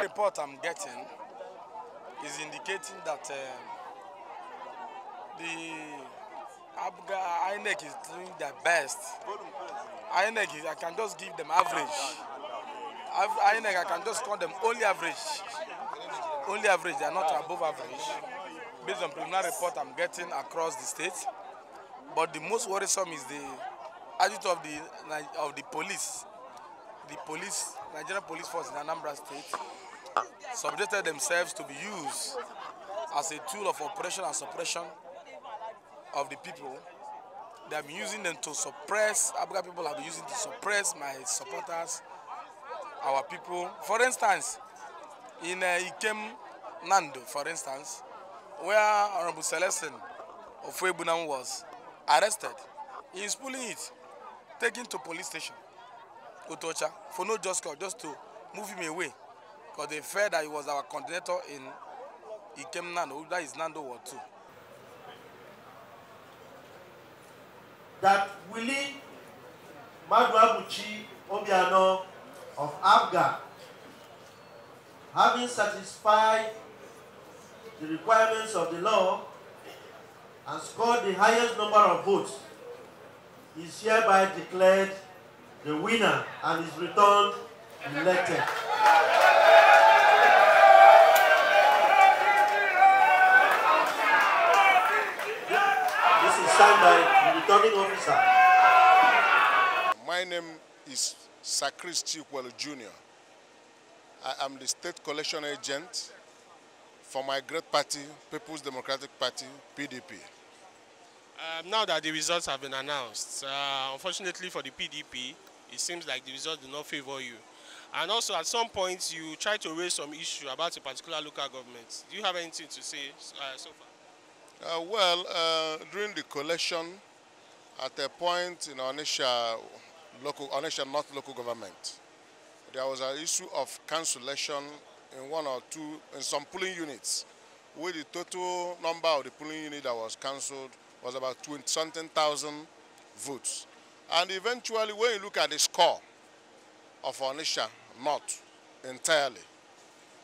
report I'm getting is indicating that the INEC is doing their best. INEC, I can just give them average. INEC, I can just call them only average. Only average, they are not above average. Based on preliminary report I'm getting across the state. But the most worrisome is the attitude of the police. The police, Nigerian police force in Anambra state, subjected themselves to be used as a tool of oppression and suppression of the people. They have been using them to suppress, Abuja people have been using to suppress my supporters, our people. For instance, in Ikem Nando, for instance, where Honorable Celestine of Ebunam was arrested, he is pulling it, taken to police station, Utocha, for no just cause, just to move him away, because they feared that he was our coordinator in Ikem Nando, that is Nando Ward 2. That Willie Maduabuchi Obiano of ABGA, having satisfied the requirements of the law and scored the highest number of votes, is hereby declared the winner and is returned elected. This is signed by the returning officer. My name is Sakris Chikwelu Jr. I am the state collection agent for my great party, People's Democratic Party, PDP. Now that the results have been announced, unfortunately for the PDP, it seems like the results do not favor you. And also at some point you try to raise some issue about a particular local government. Do you have anything to say so far? During the collection, at a point in Onitsha North local government, there was an issue of cancellation in some polling units, where the total number of the polling unit that was cancelled was about 20-something thousand votes. And eventually, when you look at the score of Onitsha North entirely,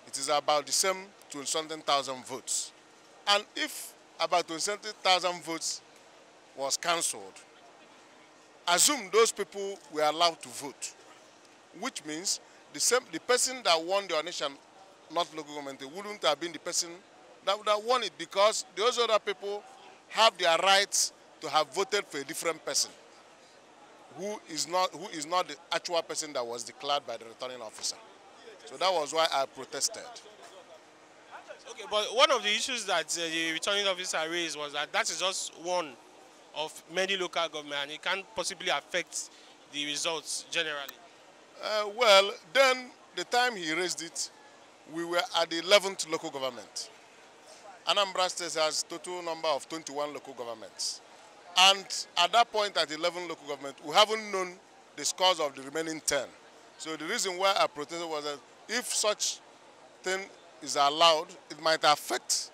it is about the same 20-something thousand votes. And if about 20-something thousand votes was cancelled, assume those people were allowed to vote, which means the person that won the Onitsha North local government wouldn't have been the person that would have won it, because those other people have their rights to have voted for a different person who is not the actual person that was declared by the returning officer. So that was why I protested. Okay, but one of the issues that the returning officer raised was that is just one of many local government and it can't possibly affect the results generally. Then the time he raised it, we were at the 11th local government. Anambra State has total number of 21 local governments. And at that point at 11 local government, we haven't known the scores of the remaining 10. So the reason why I protested was that if such thing is allowed, it might affect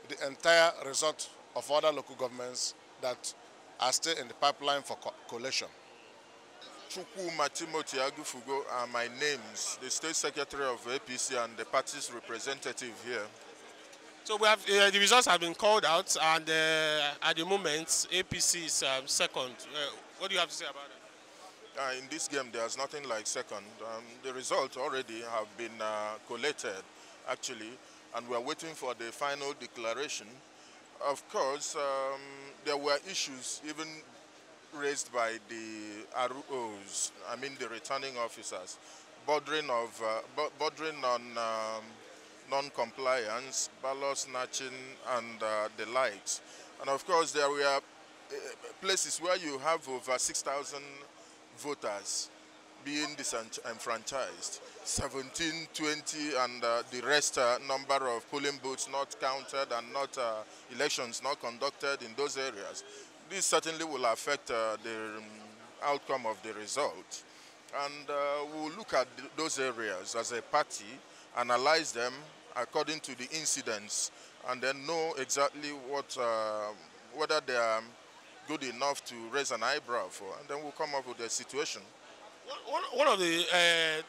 the entire result of other local governments that are still in the pipeline for collation. Chukwuma Timothy Agufugo are my names, the State Secretary of APC and the party's representative here. So we have the results have been called out, and at the moment APC is second. What do you have to say about it? In this game, there's nothing like second. The results already have been collated, actually, and we are waiting for the final declaration. Of course, there were issues even raised by the ROs, I mean the returning officers, bordering on non-compliance, ballot snatching, and the likes. And of course, there were places where you have over 6,000 voters being disenfranchised, 17, 20, and the rest number of polling booths not counted and elections not conducted in those areas. This certainly will affect the outcome of the result. And we'll look at those areas as a party analyze them according to the incidents, and then know exactly what whether they are good enough to raise an eyebrow for, and then we'll come up with a situation. One of the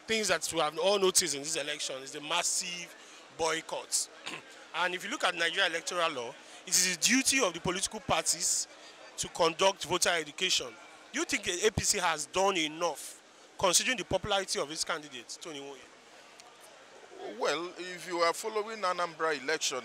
things that we have all noticed in this election is the massive boycotts. And if you look at Nigerian electoral law, it is the duty of the political parties to conduct voter education. Do you think the APC has done enough, considering the popularity of its candidate, Tony Nwoye? Well, if you are following Anambra election,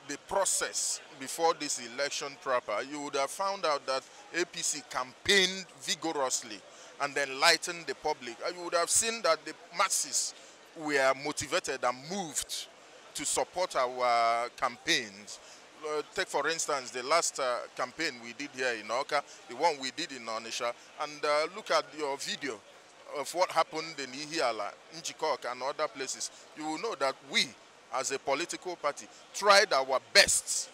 the process before this election proper, you would have found out that APC campaigned vigorously and then lightened the public. You would have seen that the masses were motivated and moved to support our campaigns. Take, for instance, the last campaign we did here in Oka, the one we did in Onitsha, and look at your video of what happened in Ihiala, Njikok, and other places. You will know that we, as a political party, tried our best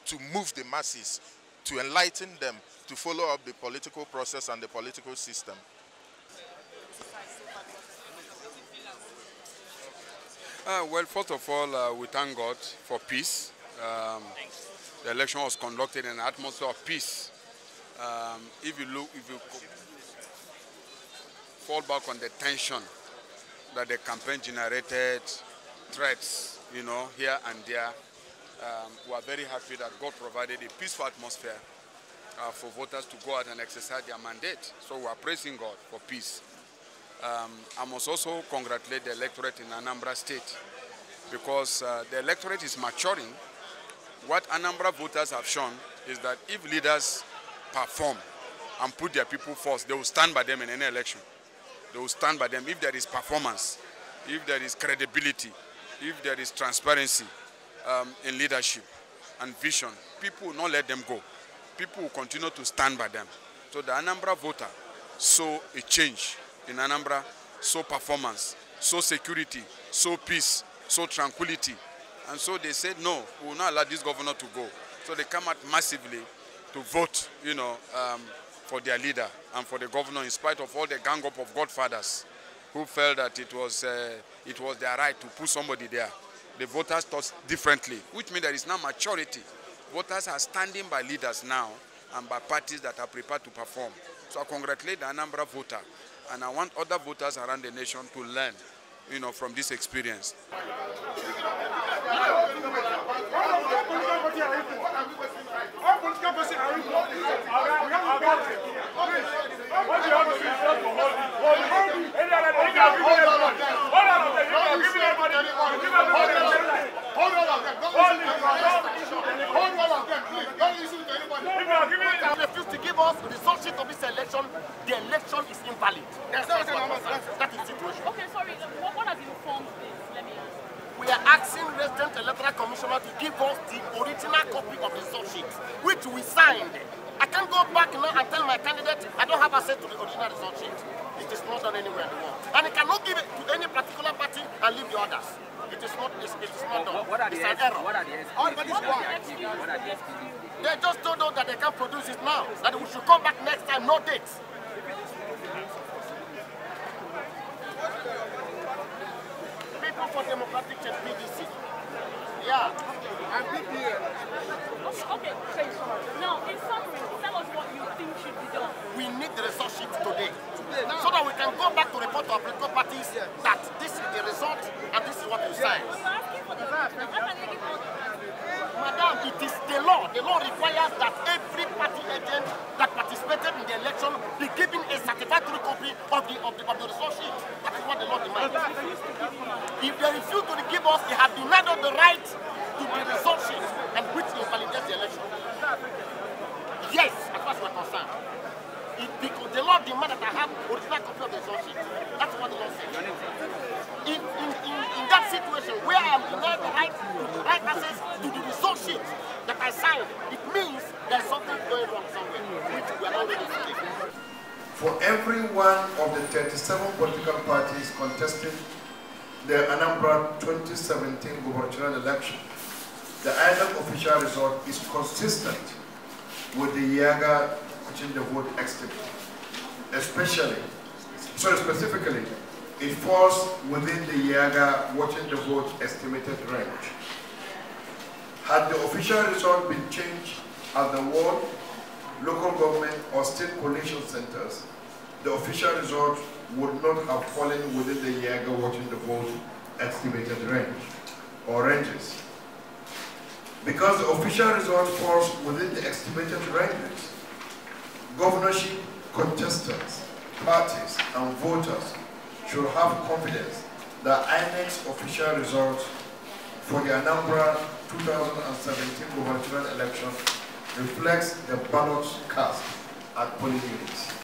to move the masses, to enlighten them, to follow up the political process and the political system. Well, first of all, we thank God for peace. The election was conducted in an atmosphere of peace. If you fall back on the tension that the campaign generated, threats, you know, here and there, we are very happy that God provided a peaceful atmosphere for voters to go out and exercise their mandate. So we are praising God for peace. I must also congratulate the electorate in Anambra State, because the electorate is maturing. What Anambra voters have shown is that if leaders perform and put their people first, they will stand by them in any election. They will stand by them if there is performance, if there is credibility, if there is transparency in leadership and vision. People will not let them go. People will continue to stand by them. So the Anambra voter saw a change in Anambra, saw performance, saw security, saw peace, saw tranquility. And so they said, no, we will not allow this governor to go. So they come out massively to vote, you know, for their leader and for the governor, in spite of all the gang up of godfathers who felt that it was their right to put somebody there. The voters thought differently, which means there is now maturity. Voters are standing by leaders now and by parties that are prepared to perform. So I congratulate the Anambra voter, and I want other voters around the nation to learn, you know, from this experience. Refuse to give us the result sheet of this election, the election is invalid. That is the situation. Okay, sorry, what has informed this? Let me ask. We are asking resident electoral commissioner to give us the original copy of the result sheet, which we signed. I can't go back now and tell my candidate I don't have access to the original result sheet. It is not done anywhere in the world. And I cannot give it to any particular party and leave the others. It is not done. What are the error. What are the They just told us that they can't produce it now, that we should come back next time, no dates. People for Democratic Change, PDC. Yeah. And PPA. Okay, now, in summary, tell us what you think should be done. We need the result sheet today, so that we can go back to report to our political parties that this is the result and this is what you signed. You're asking for the Madam, it is the law. The law requires that every party agent that participated in the election be given a certified copy of the result sheet. That is what the law demands. If they refuse to give us, they have denied us the right to the result sheet, and which invalidates the election. Yes, as far as we're concerned. Because the law demands that I have original copy of the result sheet. That's what the law says. In that situation where I am denied the right access to the result sheet that I signed, it means there's something going wrong somewhere, which we are not ready to take. For every one of the 37 political parties contesting the Anambra 2017 gubernatorial election, the INEC official result is consistent with the YIAGA the vote estimate, specifically it falls within the YIAGA watching the vote estimated range. Had the official result been changed at the ward, local government or state collation centers, the official result would not have fallen within the YIAGA watching the vote estimated range or ranges. Because the official result falls within the estimated ranges, governorship contestants, parties, and voters should have confidence that INEC's official result for the Anambra 2017 gubernatorial election reflects the ballots cast at polling units.